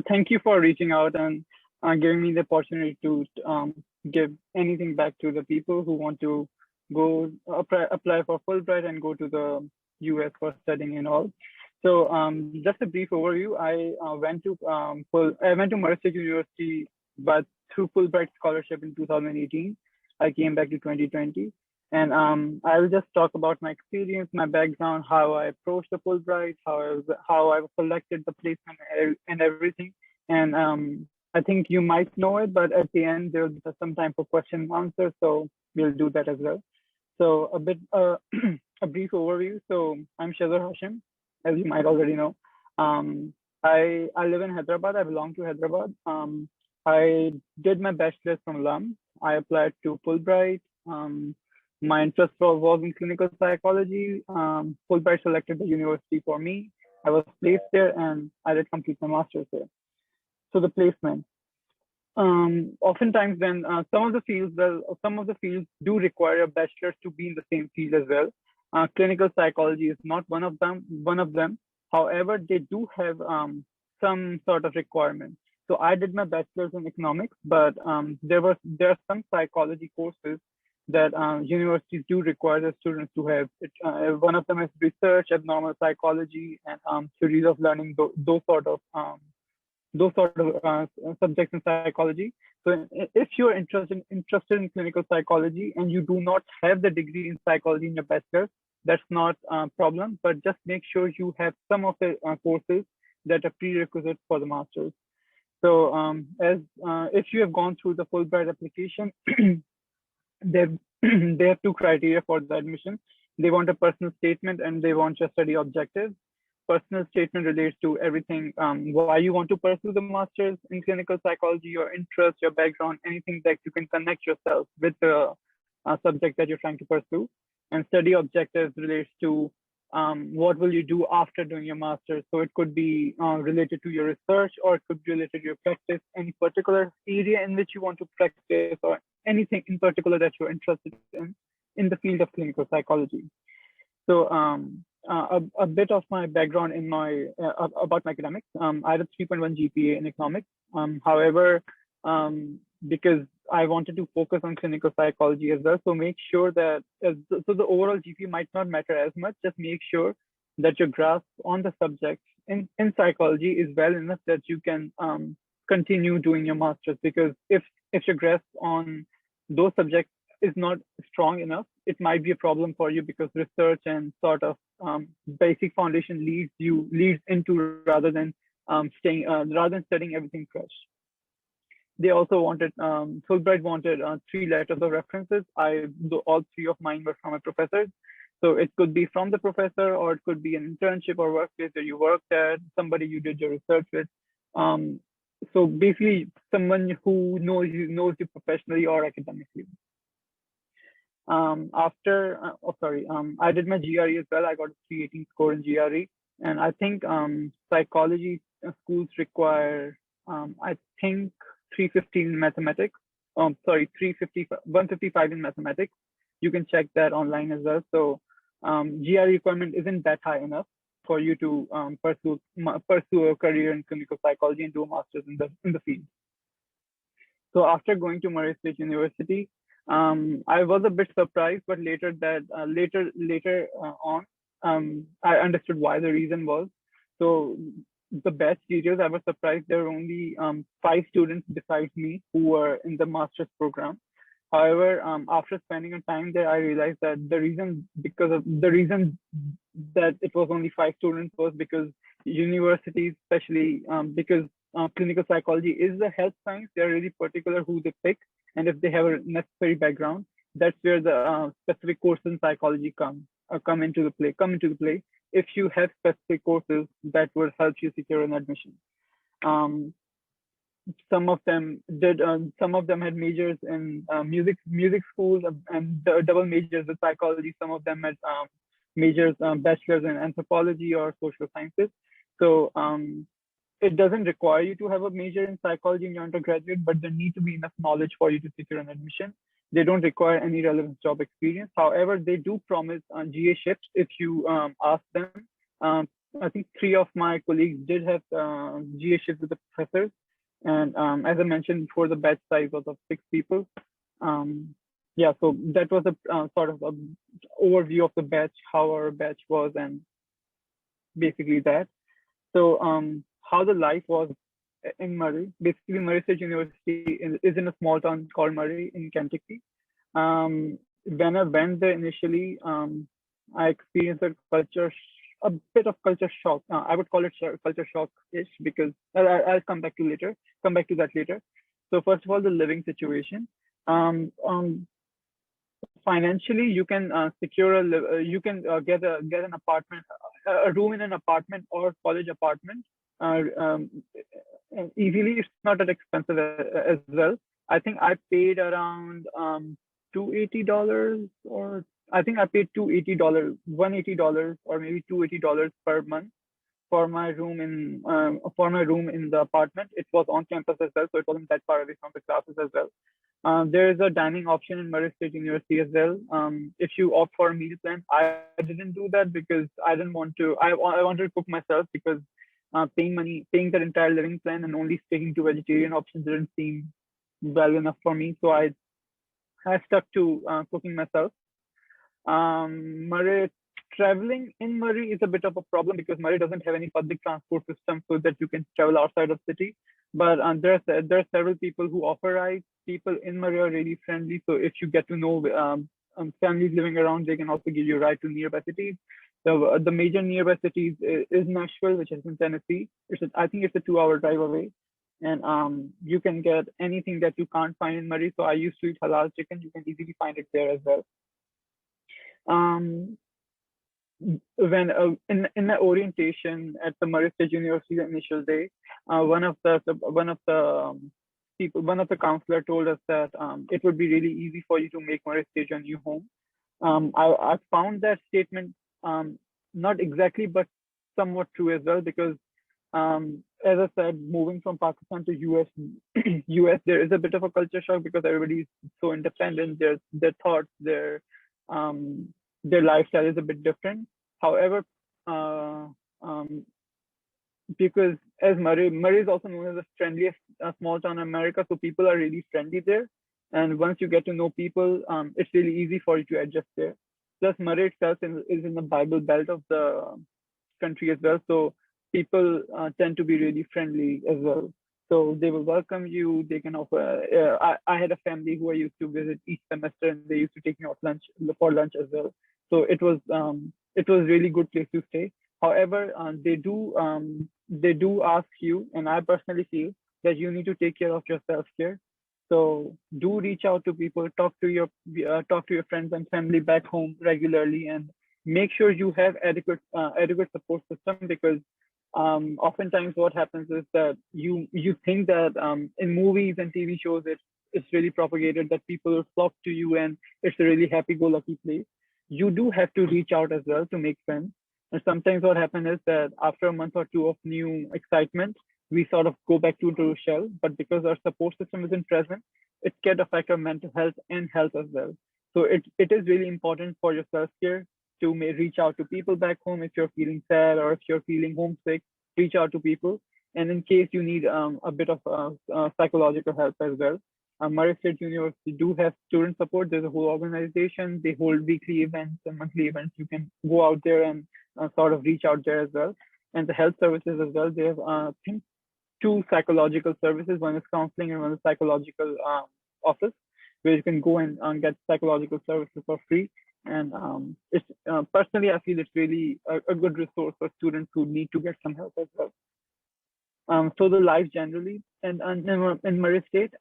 Thank you for reaching out and giving me the opportunity to give anything back to the people who want to go apply for Fulbright and go to the US for studying and all. So just a brief overview. I went to Murray State University, but through Fulbright scholarship in 2018. I came back to 2020. And I will just talk about my experience, my background, how I approached the Fulbright, how I selected the placement and everything. And I think you might know it, but at the end there will be some time for question and answer, so we'll do that as well. So a bit a brief overview. So I'm Shazar Hashim, as you might already know. I live in Hyderabad. I belong to Hyderabad. I did my bachelor's from LUM. I applied to Fulbright. My interest was in clinical psychology. Fulbright selected the university for me. I was placed there and I did complete my master's there. So the placement. Oftentimes then some of the fields do require a bachelor's to be in the same field as well. Clinical psychology is not one of them. However, they do have some sort of requirement. So I did my bachelor's in economics, but there are some psychology courses that universities do require their students to have. One of them is research, abnormal psychology, and theories of learning. Those sort of subjects in psychology. So if you're interested in clinical psychology and you do not have the degree in psychology in your bachelor's, that's not a problem. But just make sure you have some of the courses that are prerequisites for the master's. So as if you have gone through the Fulbright application, they they have two criteria for the admission. They want a personal statement and they want your study objectives. Personal statement relates to everything, why you want to pursue the master's in clinical psychology, your interest, your background, anything that you can connect yourself with the subject that you're trying to pursue. And study objectives relates to what will you do after doing your master's. So it could be related to your research, or it could be related to your practice, any particular area in which you want to practice, or anything in particular that you're interested in the field of clinical psychology. So a bit of my background in about my academics. I had a 3.1 GPA in economics. However, because I wanted to focus on clinical psychology as well, so make sure that so the overall GPA might not matter as much. Just make sure that your grasp on the subject in psychology is well enough that you can continue doing your master's. Because if your grasp on those subjects is not strong enough, it might be a problem for you, because research and sort of basic foundation leads into rather than studying everything fresh. They also wanted Fulbright wanted 3 letters of references. All 3 of mine were from a professor. So it could be from the professor, or it could be an internship or workplace that you worked at, somebody you did your research with. So basically, someone who knows you professionally or academically. I did my GRE as well. I got a 318 score in GRE, and I think psychology schools require I think 315 in mathematics. 155 in mathematics. You can check that online as well. So GRE requirement isn't that high enough for you to pursue a career in clinical psychology and do a master's in the field. So after going to Murray State University, I was a bit surprised, but later on, I understood why the reason was. So the batch details, I was surprised there were only 5 students besides me who were in the master's program. However, after spending a time there, I realized that the reason that it was only 5 students was because universities, especially because clinical psychology is a health science, they're really particular who they pick, and if they have a necessary background, that's where the specific courses in psychology come into the play. If you have specific courses that will help you secure an admission. Some of them had majors in music schools and double majors in psychology. Some of them had majors, bachelors in anthropology or social sciences. So it doesn't require you to have a major in psychology in your undergraduate, but there need to be enough knowledge for you to secure an admission. They don't require any relevant job experience. However, they do promise GA shifts if you ask them. I think three of my colleagues did have GA shifts with the professors. And as I mentioned before, the batch size was of 6 people. Yeah, so that was a sort of a overview of the batch, how our batch was, and basically that. So how the life was in Murray. Basically, Murray State University is in a small town called Murray in Kentucky. When I went there initially, I experienced a bit of culture shock. I would call it culture shock-ish because I'll come back to later. Come back to that later. So first of all, the living situation. Um, um, Financially, you can secure you can get an apartment, a room in an apartment or college apartment uh, um, easily. It's not that expensive as well. I think I paid around $280, or I think I paid $280, $180, or maybe $280 per month for my room in the apartment. It was on campus as well, so it wasn't that far away from the classes as well. There is a dining option in Murray State University as well. If you opt for a meal plan, I didn't do that because I didn't want to. I wanted to cook myself because paying that entire living plan and only sticking to vegetarian options didn't seem well enough for me. So I stuck to cooking myself. Murray Traveling in Murray is a bit of a problem because Murray doesn't have any public transport system so that you can travel outside of city. But there are several people who offer rides. People in Murray are really friendly. So if you get to know families living around, they can also give you a ride to nearby cities. So the major nearby cities is Nashville, which is in Tennessee. I think it's a 2-hour drive away. And you can get anything that you can't find in Murray. So I used to eat halal chicken. You can easily find it there as well. Um, when in my orientation at the Murray State University the initial day, one of the counselor told us that it would be really easy for you to make Murray State your new home. I found that statement not exactly, but somewhat true as well because as I said, moving from Pakistan to US, there is a bit of a culture shock because everybody is so independent. Their thoughts, their lifestyle is a bit different. However, uh, um, because as Murray is also known as the friendliest small town in America, so people are really friendly there. And once you get to know people, it's really easy for you to adjust there. Plus, Murray itself is in the Bible Belt of the country as well, so people tend to be really friendly as well. So they will welcome you. They can offer. I had a family who I used to visit each semester, and they used to take me out lunch for lunch as well. So it was really good place to stay. However, they do ask you, and I personally feel that you need to take care of your self care. So do reach out to people, talk to your friends and family back home regularly, and make sure you have adequate support system because oftentimes what happens is that you think that in movies and TV shows it's really propagated that people will flock to you and it's a really happy-go-lucky place. You do have to reach out as well to make friends. And sometimes what happens is that after a month or two of new excitement, we sort of go back to the shell. But because our support system isn't present, it can affect our mental health and health as well. So it is really important for your self-care to reach out to people back home if you're feeling sad or if you're feeling homesick. Reach out to people, and in case you need a bit of psychological help as well. Murray State University do have student support. There's a whole organization. They hold weekly events and monthly events. You can go out there and sort of reach out there as well. And the health services as well. They have, I think, 2 psychological services. One is counseling and one is psychological office, where you can go and get psychological services for free. And it's personally, I feel it's really a good resource for students who need to get some help as well. So the life generally and in Murray State,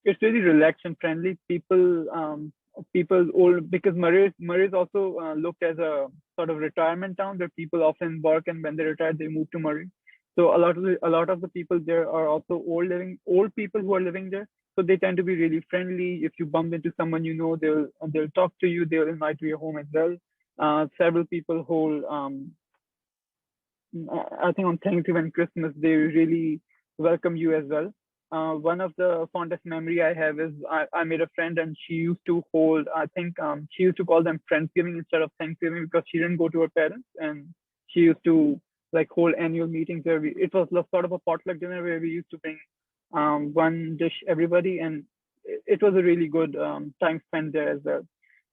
it's really relaxed and friendly. People old because Murray is also looked as a sort of retirement town where people often work and when they retire they move to Murray. So a lot of the people there are also old people who are living there. So they tend to be really friendly. If you bump into someone you know, they'll talk to you. They'll invite you to your home as well. Several people hold I think on Thanksgiving and Christmas, they really welcome you as well. One of the fondest memory I have is I made a friend and she used to hold, I think she used to call them Friendsgiving instead of Thanksgiving because she didn't go to her parents and she used to like whole annual meetings where it was sort of a potluck dinner where we used to bring one dish everybody, and it was a really good time spent there as well.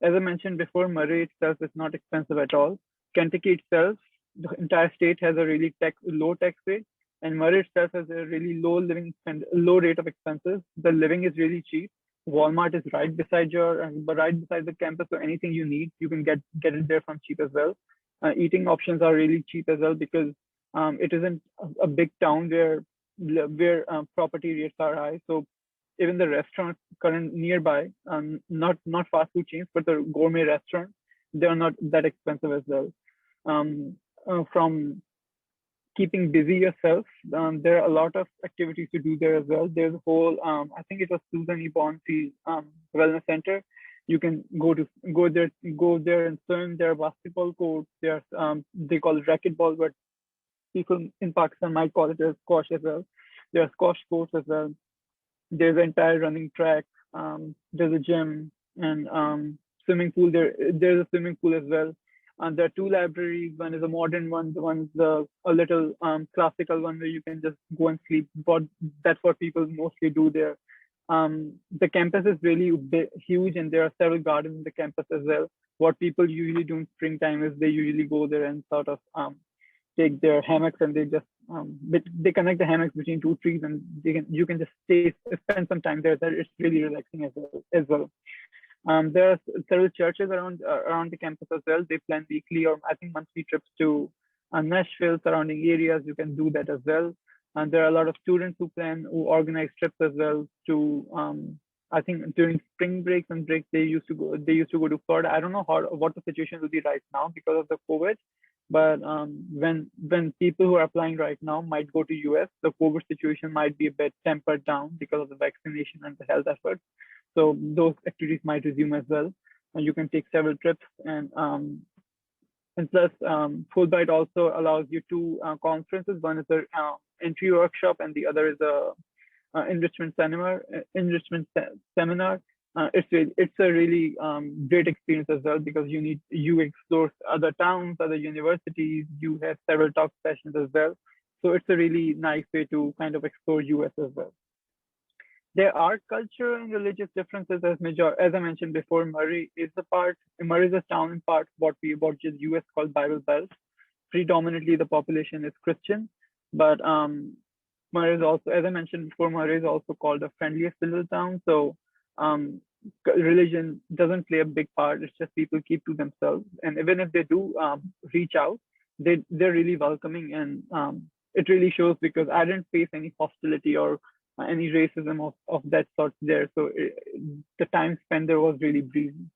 As I mentioned before, Murray itself is not expensive at all. Kentucky itself, the entire state has a really low tax rate, and Murray itself has a really low rate of expenses. The living is really cheap. Walmart is right beside the campus, so anything you need, you can get it there from cheap as well. Eating options are really cheap as well because it isn't a big town where property rates are high. So even the restaurants current nearby, not fast food chains, but the gourmet restaurants, they are not that expensive as well. From keeping busy yourself, there are a lot of activities to do there as well. There's a whole, I think it was Susan E. Bonfield Wellness Center. You can go there and swim. There are basketball courts. They call it racquetball, but people in Pakistan might call it a squash as well. There are squash courts as well. There's an entire running track. There's a gym and swimming pool. There's a swimming pool as well. And there are two libraries. One is a modern one. The one is a little classical one where you can just go and sleep. But that's what people mostly do there. The campus is really huge, and there are several gardens in the campus as well. What people usually do in springtime is they usually go there and sort of take their hammocks, and they connect the hammocks between two trees, and you can just spend some time there. That it's really relaxing as well. There are several churches around the campus as well. They plan weekly or I think monthly trips to Nashville, surrounding areas. You can do that as well. And there are a lot of students who organize trips as well to I think during spring breaks and breaks they used to go to Florida. I don't know what the situation will be right now because of the COVID, but when people who are applying right now might go to US, the COVID situation might be a bit tempered down because of the vaccination and the health efforts. So those activities might resume as well. And you can take several trips, and plus Fulbright also allows you two conferences. One is the entry workshop, and the other is a enrichment seminar. It's a really great experience as well because you explore other towns, other universities. You have several talk sessions as well. So it's a really nice way to kind of explore US as well. There are cultural and religious differences as I mentioned before. Murray is a town in part what just US called Bible Belt. Predominantly the population is Christian, but Murray is also, as I mentioned before, Murray is also called the friendliest little town. So religion doesn't play a big part. It's just people keep to themselves, and even if they do reach out, they're really welcoming, and it really shows because I didn't face any hostility or any racism of that sort there. So the time spent there was really breezy.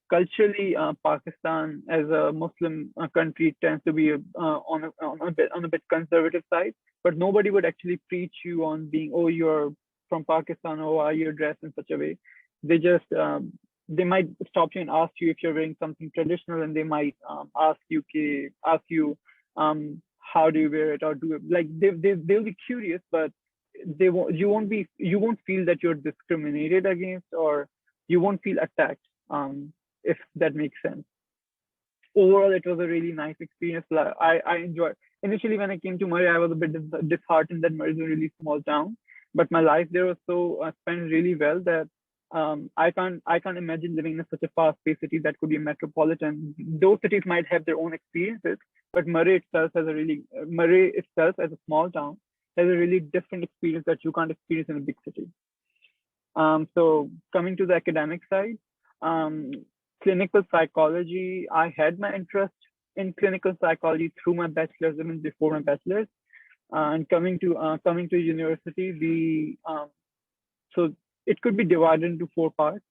Culturally, Pakistan as a Muslim country tends to be on a bit conservative side, but nobody would actually preach you on being, oh, you're from Pakistan, or why you're dressed in such a way. They just they might stop you and ask you if you're wearing something traditional, and they might ask you how do you wear it, or do it like they'll be curious, but you won't feel that you're discriminated against, or you won't feel attacked, if that makes sense. Overall, it was a really nice experience. I enjoyed. Initially, when I came to Murray, I was a bit disheartened that Murray is a really small town, but my life there was so spent really well that I can't imagine living in such a fast-paced city that could be a metropolitan. Those cities might have their own experiences, but Murray itself as a small town has a really different experience that you can't experience in a big city. So coming to the academic side, clinical psychology, I had my interest in clinical psychology through my bachelor's, even before my bachelor's. And coming to university, so it could be divided into 4 parts.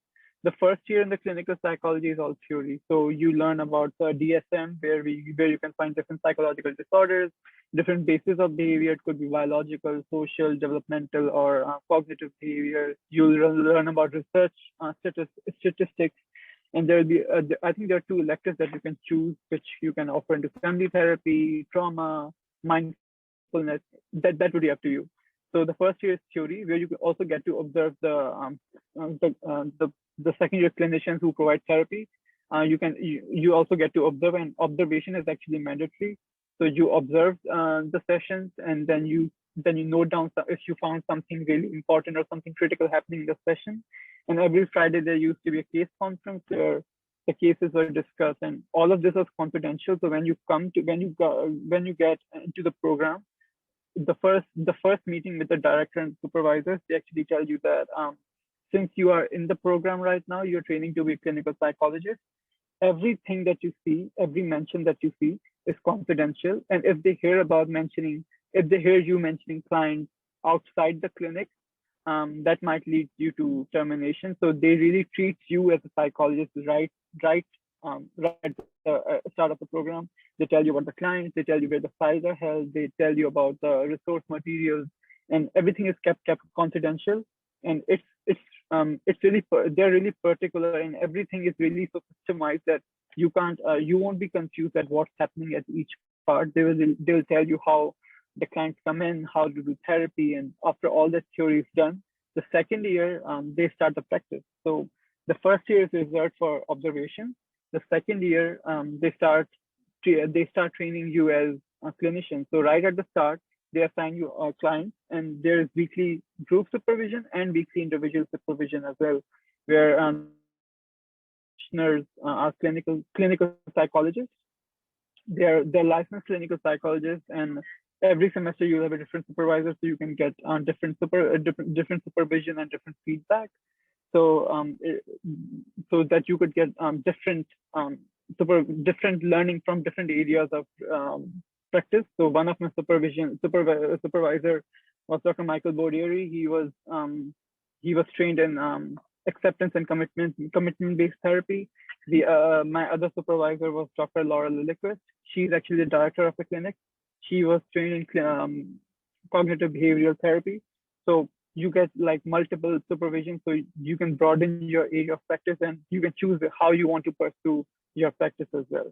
The first year in the clinical psychology is all theory. So you learn about the DSM, where you can find different psychological disorders, different bases of behavior. It could be biological, social, developmental, or cognitive behavior. You'll learn about research, statistics, and there will be, I think there are 2 electives that you can choose, which you can offer into family therapy, trauma, mindfulness. That would be up to you. So the first year is theory, where you also get to observe the second year clinicians who provide therapy. You also get to observe, and observation is actually mandatory. So you observe the sessions, and then you note down if you found something really important or something critical happening in the session. And every Friday there used to be a case conference where the cases were discussed, and all of this was confidential. So when you get into the program, the first meeting with the director and supervisors, they actually tell you that since you are in the program right now, you're training to be a clinical psychologist. Everything that you see, every mention that you see is confidential. And if they hear you mentioning clients outside the clinic, that might lead you to termination. So they really treat you as a psychologist right at the start of the program. They tell you about the clients, they tell you where the files are held, they tell you about the resource materials, and everything is kept confidential. And it's really they're really particular, and everything is really so systemized that you won't be confused at what's happening at each part. They'll tell you how the clients come in, how to do therapy, and after all that theory is done, the second year they start the practice. So the first year is reserved for observation. The second year they start training you as a clinician. So right at the start, they assign you clients, and there is weekly group supervision and weekly individual supervision as well, where practitioners are clinical psychologists. They're licensed clinical psychologists, and every semester you have a different supervisor, so you can get different supervision and different feedback. So so that you could get different learning from different areas of practice. So one of my supervisor was Dr. Michael Bordieri. He was trained in acceptance and commitment-based therapy. My other supervisor was Dr. Laura Lilliquist. She's actually the director of the clinic. She was trained in cognitive behavioral therapy. So you get like multiple supervision, so you can broaden your area of practice, and you can choose how you want to pursue your practice as well.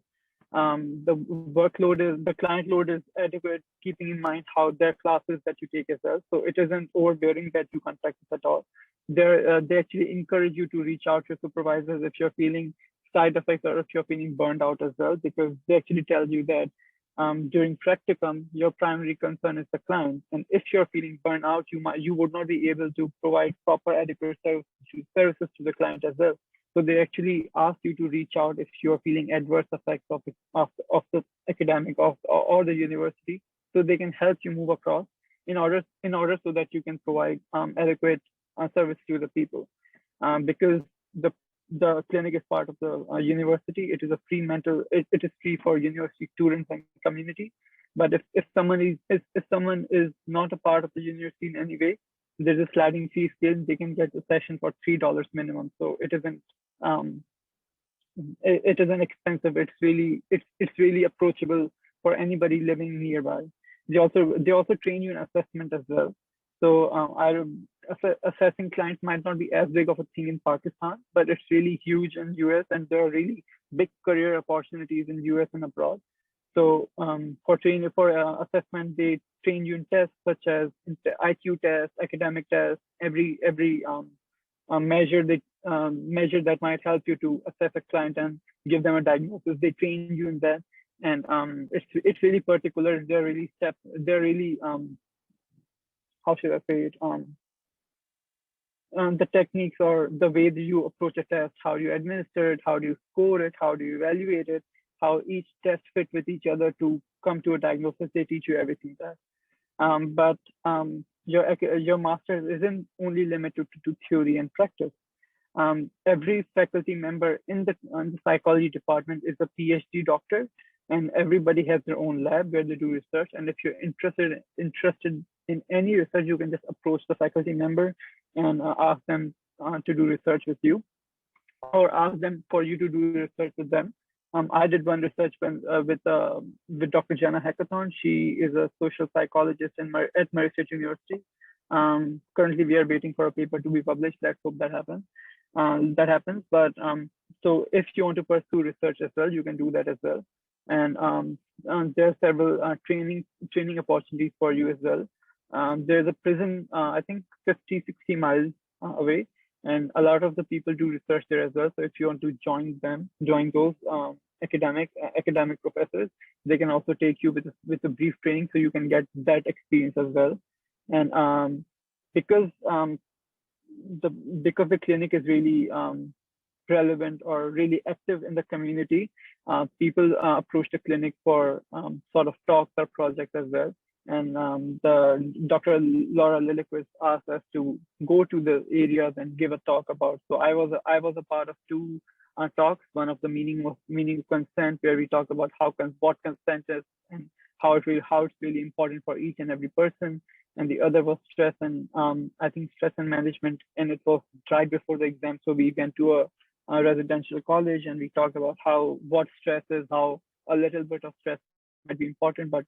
The client load is adequate, keeping in mind how their classes that you take as well. So it isn't overbearing that you can't practice at all. They actually encourage you to reach out to your supervisors if you're feeling side effects or if you're feeling burned out as well, because they actually tell you that during practicum, your primary concern is the client. And if you're feeling burned out, you would not be able to provide proper adequate services to the client as well. So they actually ask you to reach out if you're feeling adverse effects of the academic or the university, so they can help you move across in order so that you can provide adequate service to the people. Because the clinic is part of the university. It is a free it is free for university students and community. But if someone is not a part of the university in any way, there's a sliding fee scale. They can get a session for $3 minimum. So it isn't expensive. It's really approachable for anybody living nearby. They also train you in assessment as well. So assessing clients might not be as big of a thing in Pakistan, but it's really huge in US, and there are really big career opportunities in US and abroad. So for assessment, they train you in tests such as IQ tests, academic tests, every measure that might help you to assess a client and give them a diagnosis. They train you in that, and it's really particular. They're really how should I say it? The techniques or the way that you approach a test, how do you administer it, how do you score it, how do you evaluate it, how each test fit with each other to come to a diagnosis. They teach you everything there. But your master's isn't only limited to theory and practice. Every faculty member in the psychology department is a PhD doctor, and everybody has their own lab where they do research. And if you're interested in any research, you can just approach the faculty member and ask them to do research with you, or ask them for you to do research with them. I did one research with Dr. Jana Hackathon. She is a social psychologist at Murray State University. Currently, we are waiting for a paper to be published. Let's hope that happens. But so if you want to pursue research as well, you can do that as well. And there are several training opportunities for you as well. There's a prison, I think 50, 60 miles away, and a lot of the people do research there as well. So if you want to join those, academic professors. They can also take you with a brief training, so you can get that experience as well. And because the because the clinic is really relevant or really active in the community, people approach the clinic for sort of talks or projects as well. And the Dr. Laura Lilliquist asked us to go to the areas and give a talk about. So I was a part of two talks. One of the meaning of consent, where we talked about what consent is and how it's really important for each and every person. And the other was stress and I think stress and management. And it was right before the exam, so we went to a residential college and we talked about what stress is, how a little bit of stress might be important, but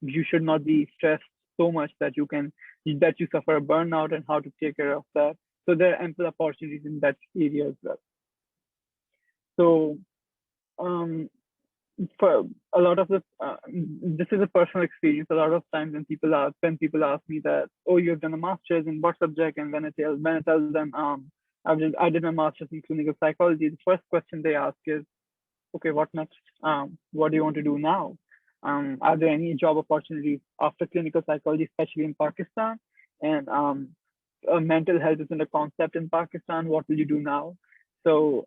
you should not be stressed so much that you suffer a burnout, and how to take care of that. So there are ample opportunities in that area as well. So um, for a lot of this is a personal experience. A lot of times when people ask me that, oh, you have done a master's in what subject, and when I tell them I did my master's in clinical psychology, the first question they ask is, okay, what next? What do you want to do now? Are there any job opportunities after clinical psychology, especially in Pakistan? And mental health isn't a concept in Pakistan. What will you do now? So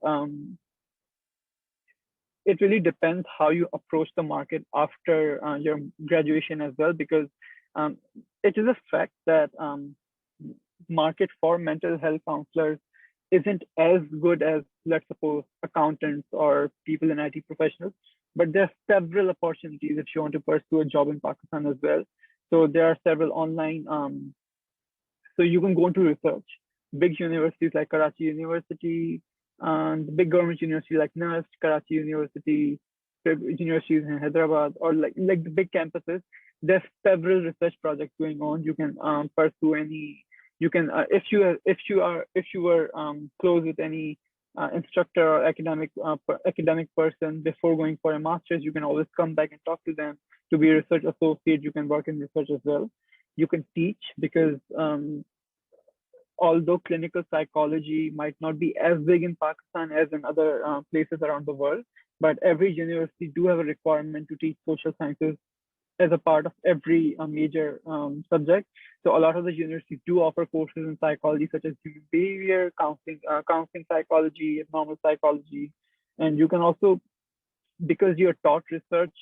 it really depends how you approach the market after your graduation as well, because um, it is a fact that market for mental health counselors isn't as good as, let's suppose, accountants or people in IT professionals. But there are several opportunities if you want to pursue a job in Pakistan as well. So there are several online. So you can go into research. Big universities like Karachi University, and big government universities like NUST, Karachi University, big universities in Hyderabad, or like the big campuses. There's several research projects going on. You can pursue any. You can if you were close with any instructor or academic person before going for a master's, you can always come back and talk to them. To be a research associate, you can work in research as well. You can teach, because although clinical psychology might not be as big in Pakistan as in other places around the world, but every university do have a requirement to teach social sciences as a part of every major subject. So a lot of the universities do offer courses in psychology, such as human behavior, counseling psychology, normal psychology, and you can also, because you're taught research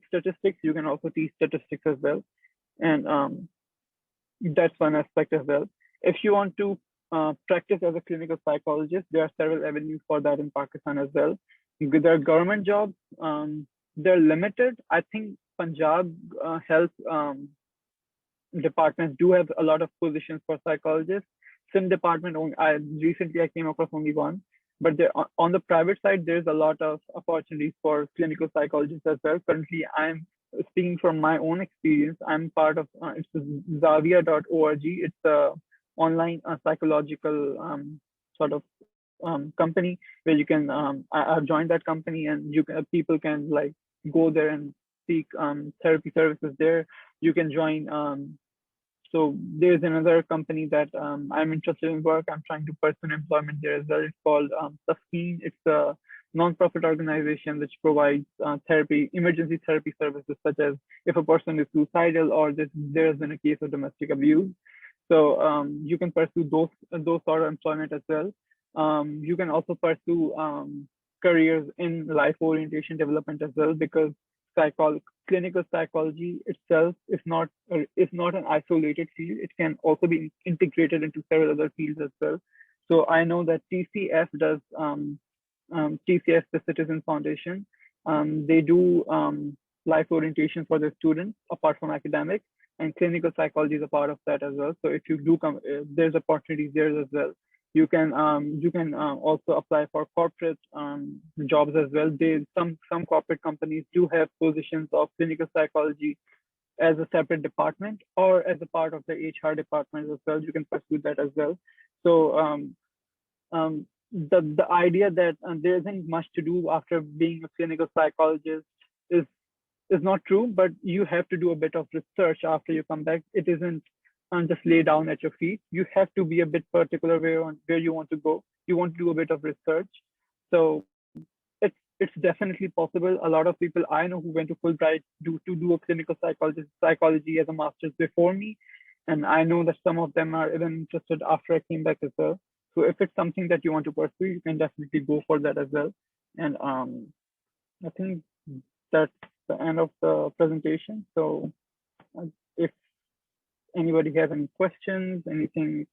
statistics, you can also teach statistics as well, and that's one aspect as well. If you want to practice as a clinical psychologist, there are several avenues for that in Pakistan as well. There are government jobs. They're limited. I think Punjab health departments do have a lot of positions for psychologists. Some department, I came across only one, but there, on the private side, there's a lot of opportunities for clinical psychologists as well. Currently, I'm speaking from my own experience. I'm part of it's Zavia.org. It's a online psychological sort of company where you can I've joined that company, and people can like go there and seek therapy services there. You can join so there's another company that I'm interested in work. I'm trying to pursue employment there as well. It's called Safkeen. It's a non-profit organization which provides emergency therapy services, such as if a person is suicidal or there's been a case of domestic abuse. So you can pursue those sort of employment as well. You can also pursue careers in life orientation development as well, because clinical psychology itself is not an isolated field. It can also be integrated into several other fields as well. So I know that TCF does TCF, the Citizen Foundation. They do life orientation for their students apart from academic, and clinical psychology is a part of that as well. So if you do come, there's opportunities there as well. You can also apply for corporate jobs as well. Some corporate companies do have positions of clinical psychology as a separate department or as a part of the HR department as well. You can pursue that as well. So the idea that there isn't much to do after being a clinical psychologist is is not true, but you have to do a bit of research after you come back. It isn't just lay down at your feet. You have to be a bit particular where you want to go. You want to do a bit of research. So it's it's definitely possible. A lot of people I know who went to Fulbright do a clinical psychology as a master's before me, and I know that some of them are even interested after I came back as well. So if it's something that you want to pursue, you can definitely go for that as well. And I think that's the end of the presentation. So if anybody has any questions, anything